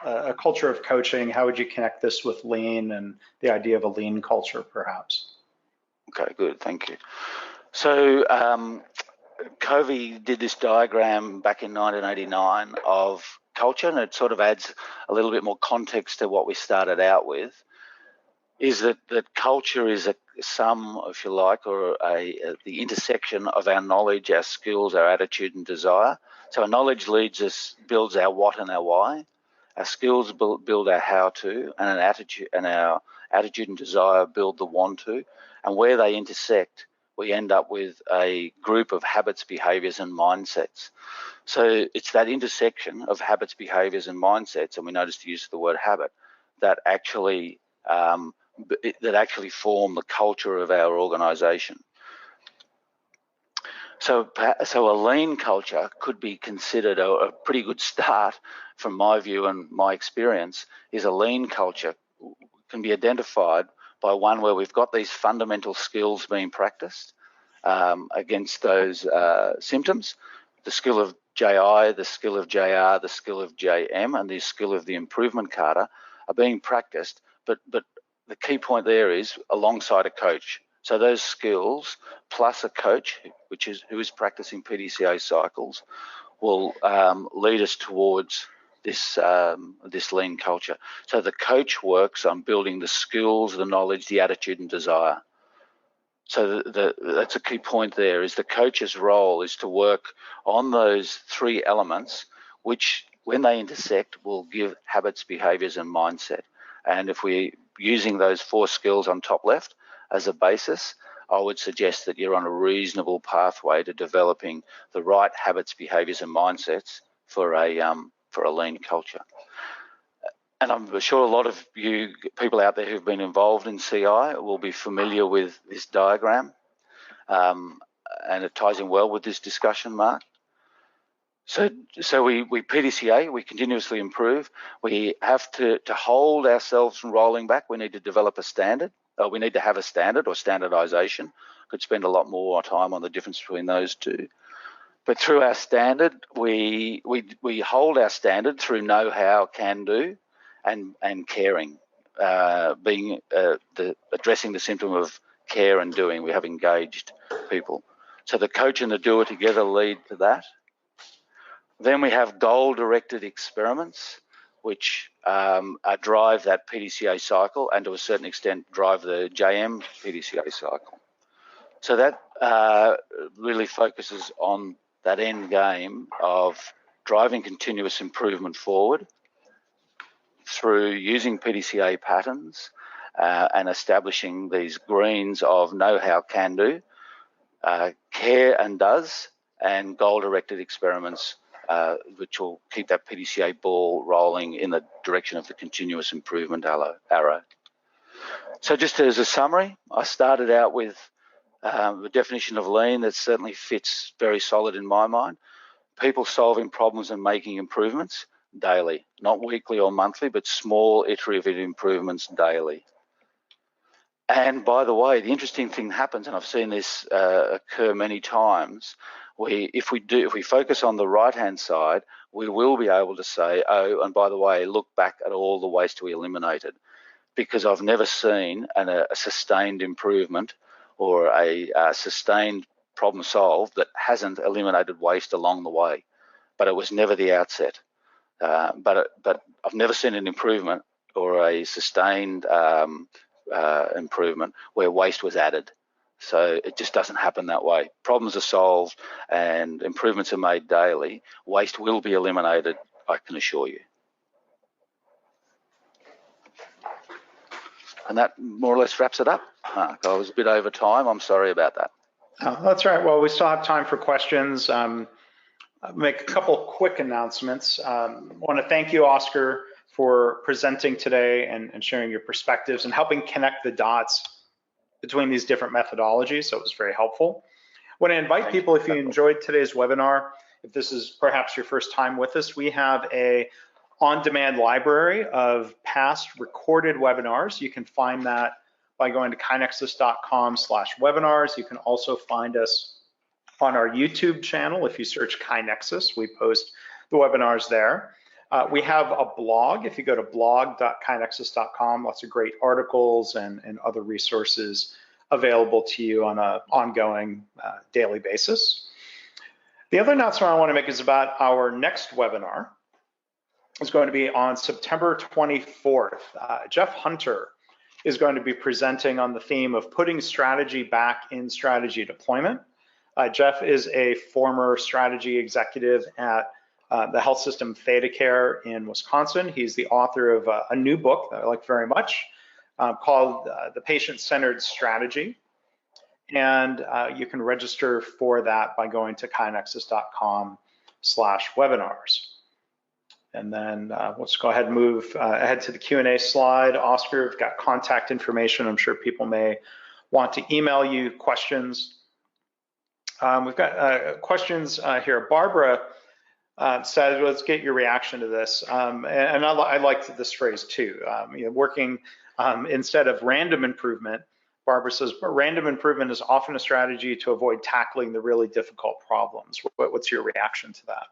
[SPEAKER 1] of coaching? How would you connect this with lean and the idea of a lean culture, perhaps?
[SPEAKER 2] Okay, good. Thank you. So, Covey did this diagram back in 1989 of culture, and it sort of adds a little bit more context to what we started out with, is that culture is a sum, if you like, or the intersection of our knowledge, our skills, our attitude and desire. So our knowledge builds our what and our why. Our skills build our how to, and our attitude and desire build the want to. And where they intersect, we end up with a group of habits, behaviours and mindsets. So it's that intersection of habits, behaviours and mindsets, and we noticed the use of the word habit, that actually form the culture of our organisation. So a lean culture could be considered a pretty good start, from my view and my experience, is a lean culture can be identified by one where we've got these fundamental skills being practiced against those symptoms, the skill of JI, the skill of JR, the skill of JM, and the skill of the improvement kata are being practiced, but the key point there is alongside a coach. So those skills plus a coach, who is practicing PDCA cycles, will lead us towards this lean culture. So the coach works on building the skills, the knowledge, the attitude and desire. So that's a key point there, is the coach's role is to work on those three elements, which when they intersect will give habits, behaviours and mindset. And if we're using those 4 skills on top left as a basis, I would suggest that you're on a reasonable pathway to developing the right habits, behaviours and mindsets for a lean culture. And I'm sure a lot of you people out there who've been involved in CI will be familiar with this diagram, and it ties in well with this discussion, Mark. So we PDCA, we continuously improve. We have to hold ourselves from rolling back. We need to develop a standard. We need to have a standard or standardization. Could spend a lot more time on the difference between those two. But through our standard, we hold our standard through know-how, can-do, and caring, addressing the symptom of care and doing. We have engaged people. So the coach and the doer together lead to that. Then we have goal-directed experiments, which drive that PDCA cycle, and to a certain extent drive the JM PDCA cycle. So that really focuses on that end game of driving continuous improvement forward through using PDCA patterns and establishing these greens of know-how, can-do, care and does, and goal-directed experiments, which will keep that PDCA ball rolling in the direction of the continuous improvement arrow. So just as a summary, I started out with the definition of lean that certainly fits very solid in my mind. People solving problems and making improvements daily, not weekly or monthly, but small iterative improvements daily. And by the way, the interesting thing happens, and I've seen this occur many times, if we focus on the right-hand side, we will be able to say, oh, and by the way, look back at all the waste we eliminated, because I've never seen a sustained improvement or a sustained problem solved that hasn't eliminated waste along the way. But it was never the outset. But I've never seen an improvement or a sustained improvement where waste was added. So it just doesn't happen that way. Problems are solved and improvements are made daily. Waste will be eliminated, I can assure you. And that more or less wraps it up, Mark. I was a bit over time. I'm sorry about that.
[SPEAKER 1] Oh, that's right. Well, we still have time for questions. I'll make a couple quick announcements. I want to thank you, Oscar, for presenting today and sharing your perspectives and helping connect the dots between these different methodologies. So it was very helpful. I want to invite people, if you enjoyed today's webinar, if this is perhaps your first time with us, we have a on-demand library of past recorded webinars. You can find that by going to kainexus.com/webinars. You can also find us on our YouTube channel. If you search KaiNexus, we post the webinars there. We have a blog. If you go to blog.kainexus.com, lots of great articles and other resources available to you on an ongoing daily basis. The other announcement I want to make is about our next webinar. is going to be on September 24th. Jeff Hunter is going to be presenting on the theme of putting strategy back in strategy deployment. Jeff is a former strategy executive at the health system ThedaCare in Wisconsin. He's the author of a new book that I like very much called The Patient-Centered Strategy. And you can register for that by going to kainexus.com/webinars. And then let's go ahead and move ahead to the Q&A slide. Oscar, we've got contact information. I'm sure people may want to email you questions. We've got questions here. Barbara says, let's get your reaction to this. And I liked this phrase too. Working instead of random improvement, Barbara says, random improvement is often a strategy to avoid tackling the really difficult problems. What's your reaction to that?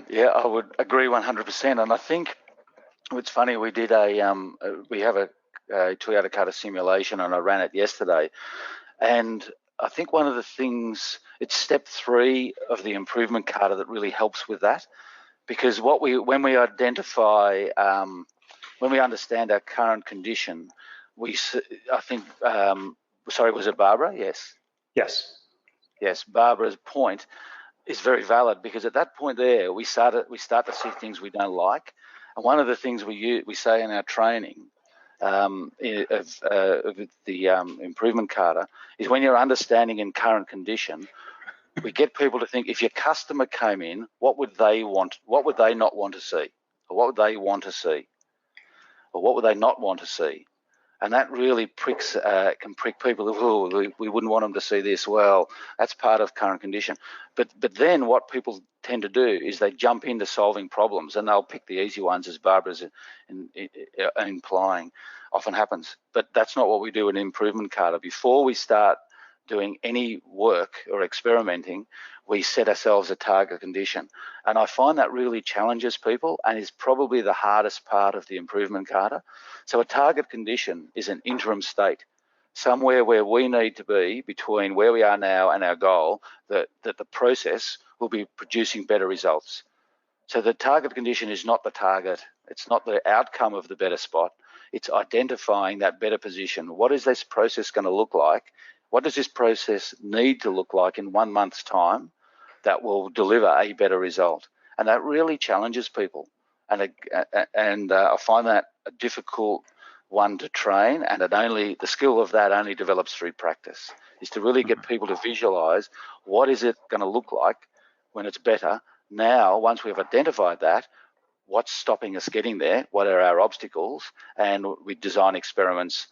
[SPEAKER 2] Yeah, I would agree 100%. And I think it's funny, we did we have a TWI and Kata simulation, and I ran it yesterday. And I think one of the things, it's step 3 of the improvement kata that really helps with that, because when we identify, when we understand our current condition, sorry, was it Barbara? Yes.
[SPEAKER 1] Yes.
[SPEAKER 2] Yes, Barbara's point is very valid, because at that point there, we start to see things we don't like. And one of the things we say in our training of the improvement kata is, when you're understanding in current condition, we get people to think, if your customer came in, what would they want? What would they not want to see? Or what would they want to see? Or what would they not want to see? And that really can prick people. Oh, we wouldn't want them to see this. Well, that's part of current condition. But then what people tend to do is they jump into solving problems, and they'll pick the easy ones, as Barbara's implying often happens. But that's not what we do in improvement kata. Before we start doing any work or experimenting, we set ourselves a target condition. And I find that really challenges people, and is probably the hardest part of the improvement kata. So a target condition is an interim state, somewhere where we need to be between where we are now and our goal, that the process will be producing better results. So the target condition is not the target. It's not the outcome of the better spot. It's identifying that better position. What is this process going to look like? What does this process need to look like in 1 month's time that will deliver a better result? And that really challenges people. And I find that a difficult one to train, and the skill of that only develops through practice, is to really get people to visualize, what is it going to look like when it's better. Now, once we've identified that, what's stopping us getting there? What are our obstacles? And we design experiments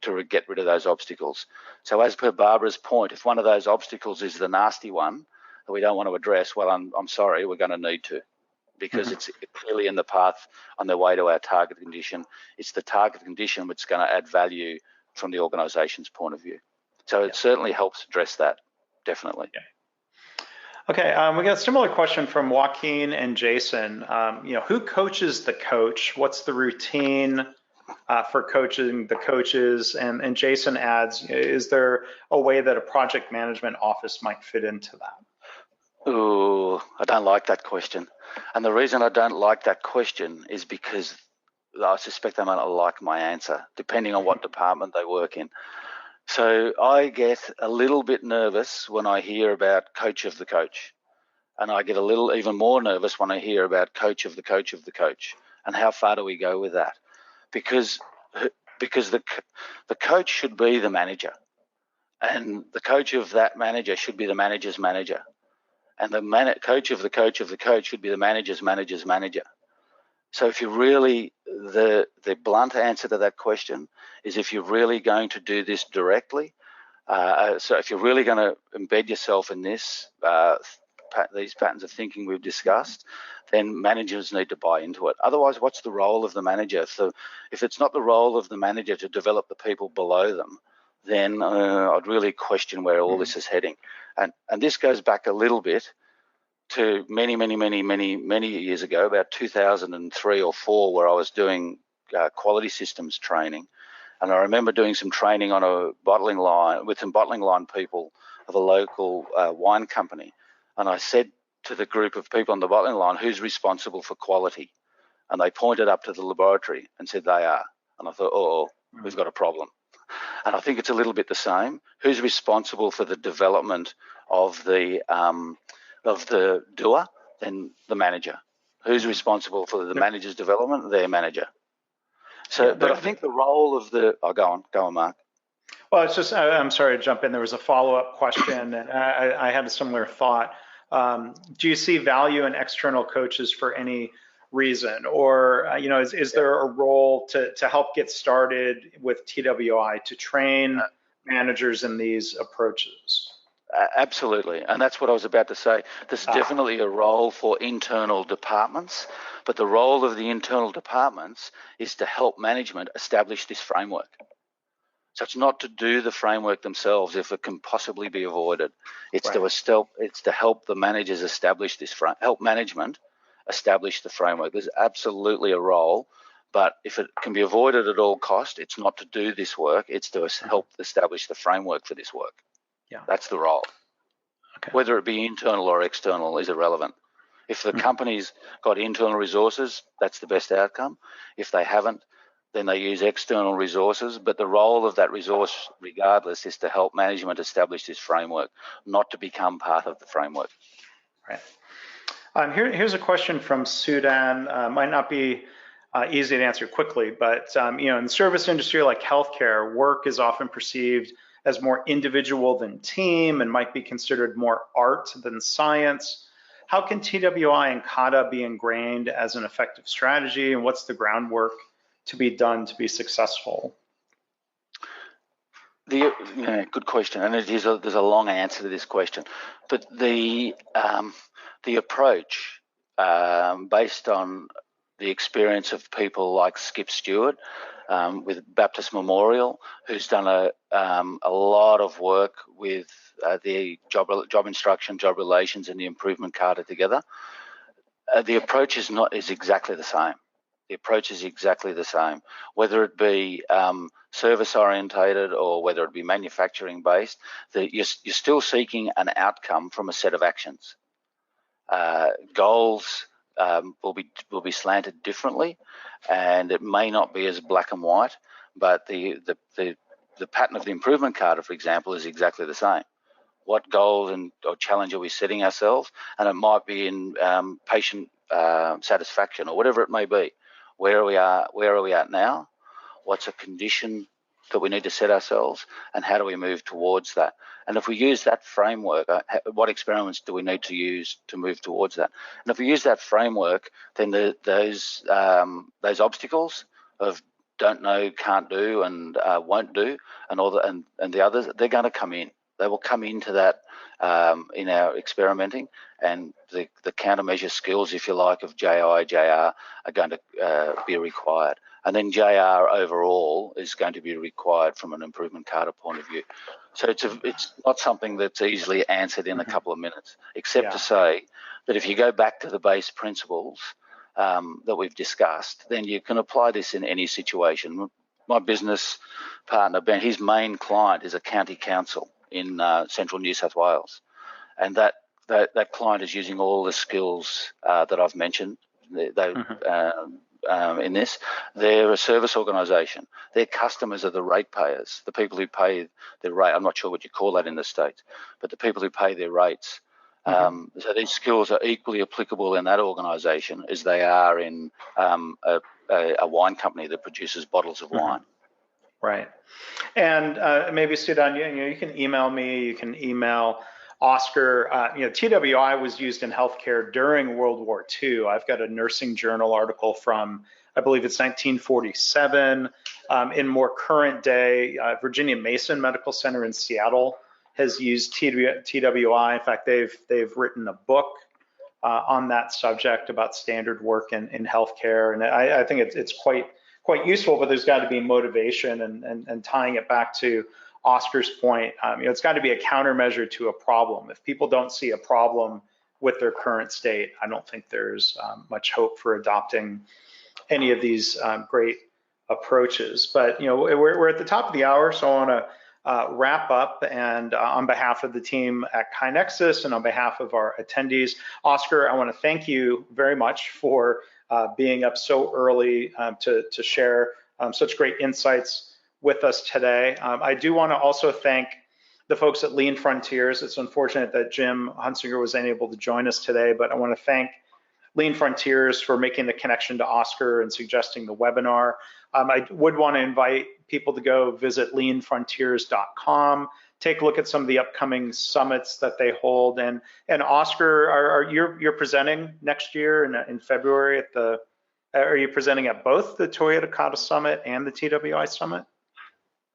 [SPEAKER 2] to get rid of those obstacles. So as per Barbara's point, if one of those obstacles is the nasty one that we don't want to address, well, I'm sorry, we're going to need to, because it's clearly in the path on the way to our target condition. It's the target condition which is going to add value from the organisation's point of view. So it certainly helps address that, definitely.
[SPEAKER 1] Yeah. Okay, we got a similar question from Joaquin and Jason. Who coaches the coach? What's the routine for coaching the coaches? And Jason adds, is there a way that a project management office might fit into that?
[SPEAKER 2] Ooh, I don't like that question. And the reason I don't like that question is because I suspect they might not like my answer, depending on what department they work in. So I get a little bit nervous when I hear about coach of the coach. And I get a little even more nervous when I hear about coach of the coach of the coach. And how far do we go with that? Because the coach should be the manager. And the coach of that manager should be the manager's manager. And the coach of the coach of the coach should be the manager's manager's manager. So if you're really, the blunt answer to that question is, if you're really going to do this directly, so if you're really going to embed yourself in this, these patterns of thinking we've discussed, then managers need to buy into it. Otherwise, what's the role of the manager? So if it's not the role of the manager to develop the people below them, then I'd really question where all this is heading. And this goes back a little bit to many years ago, about 2003 or 4, where I was doing quality systems training. And I remember doing some training on a bottling line with some bottling line people of a local wine company. And I said to the group of people on the bottling line, who's responsible for quality? And they pointed up to the laboratory and said they are. And I thought, oh, we've got a problem. And I think it's a little bit the same. Who's responsible for the development of the doer? Then the manager. Who's responsible for the manager's development? Their manager. So, but I think the role of the, go on, Mark.
[SPEAKER 1] Well, it's just, I'm sorry to jump in. There was a follow-up question, and I had a similar thought. Do you see value in external coaches for any reason, or is there a role to help get started with TWI to train managers in these approaches?
[SPEAKER 2] Absolutely, and that's what I was about to say. There's definitely a role for internal departments, but the role of the internal departments is to help management establish this framework. So it's not to do the framework themselves if it can possibly be avoided. It's to help the managers establish this help management establish the framework. There's absolutely a role, but if it can be avoided at all cost, it's not to do this work. It's to help establish the framework for this work. Yeah, that's the role. Okay. Whether it be internal or external is irrelevant. If the company's got internal resources, that's the best outcome. If they haven't, then they use external resources, but the role of that resource, regardless, is to help management establish this framework, not to become part of the framework.
[SPEAKER 1] Right. Here's a question from Sudan. Might not be easy to answer quickly, but in the service industry like healthcare, work is often perceived as more individual than team and might be considered more art than science. How can TWI and Kata be ingrained as an effective strategy, and what's the groundwork to be done to be successful?
[SPEAKER 2] Good question, and there's a long answer to this question, but the approach based on the experience of people like Skip Stewart with Baptist Memorial, who's done a lot of work with the job instruction, job relations, and the improvement Kata together. The approach is exactly the same. The approach is exactly the same, whether it be service orientated or whether it be manufacturing based. You're still seeking an outcome from a set of actions. Goals will be slanted differently, and it may not be as black and white, but the pattern of the improvement Kata, for example, is exactly the same. What goal or challenge are we setting ourselves? And it might be in patient satisfaction or whatever it may be. Where are we at now? What's a condition that we need to set ourselves, and how do we move towards that? And if we use that framework, what experiments do we need to use to move towards that? And if we use that framework, then those obstacles of don't know, can't do, and won't do, and the others, they're going to come in. They will come into that in our experimenting, and the countermeasure skills, if you like, of JI, JR are going to be required. And then JR overall is going to be required from an improvement Kata point of view. So it's not something that's easily answered in a couple of minutes, except to say that if you go back to the base principles that we've discussed, then you can apply this in any situation. My business partner, Ben, his main client is a county council in central New South Wales, and that client is using all the skills that I've mentioned. In this, they're a service organisation. Their customers are the ratepayers, the people who pay their rate. I'm not sure what you call that in the States, but the people who pay their rates. So these skills are equally applicable in that organisation as they are in a wine company that produces bottles of wine.
[SPEAKER 1] Right. And maybe Sudan, you can email me, you can email Oscar. TWI was used in healthcare during World War II. I've got a nursing journal article from, I believe it's 1947. In more current day, Virginia Mason Medical Center in Seattle has used TWI. In fact, they've written a book on that subject about standard work in healthcare, and I think it's quite useful, but there's got to be motivation, and tying it back to Oscar's point, it's got to be a countermeasure to a problem. If people don't see a problem with their current state, I don't think there's much hope for adopting any of these great approaches. But we're at the top of the hour, so I want to wrap up. And on behalf of the team at KaiNexus and on behalf of our attendees, Oscar, I want to thank you very much for being up so early to share such great insights with us today. I do want to also thank the folks at Lean Frontiers. It's unfortunate that Jim Hunsinger was unable to join us today, but I want to thank Lean Frontiers for making the connection to Oscar and suggesting the webinar. I would want to invite people to go visit leanfrontiers.com, take a look at some of the upcoming summits that they hold. And Oscar, you're presenting next year in February at the, are you presenting at both the TWI and Kata Summit and the TWI Summit?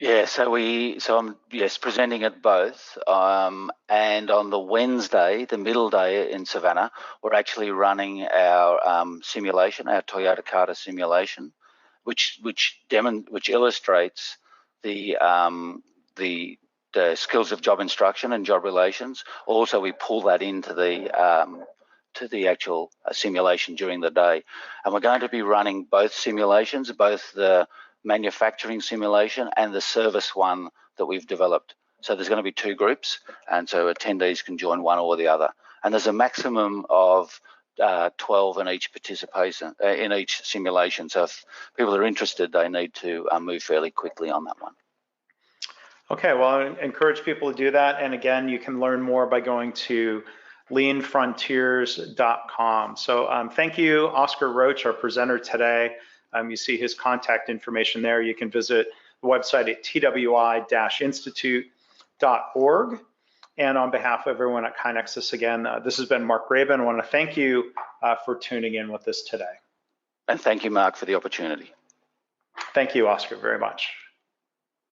[SPEAKER 2] Yeah, so I'm presenting at both, and on the Wednesday, the middle day in Savannah, we're actually running our simulation, our Toyota Kata simulation, which illustrates the skills of job instruction and job relations. Also, we pull that into the actual simulation during the day, and we're going to be running both simulations, both the manufacturing simulation and the service one that we've developed. So there's going to be two groups, and so attendees can join one or the other. And there's a maximum of 12 in each participation, in each simulation. So if people are interested, they need to move fairly quickly on that one.
[SPEAKER 1] Okay, well, I encourage people to do that. And again, you can learn more by going to leanfrontiers.com. So thank you, Oscar Roche, our presenter today. You see his contact information there. You can visit the website at twi-institute.org. And on behalf of everyone at KaiNexus, again, this has been Mark Graban. I want to thank you for tuning in with us today.
[SPEAKER 2] And thank you, Mark, for the opportunity.
[SPEAKER 1] Thank you, Oscar, very much.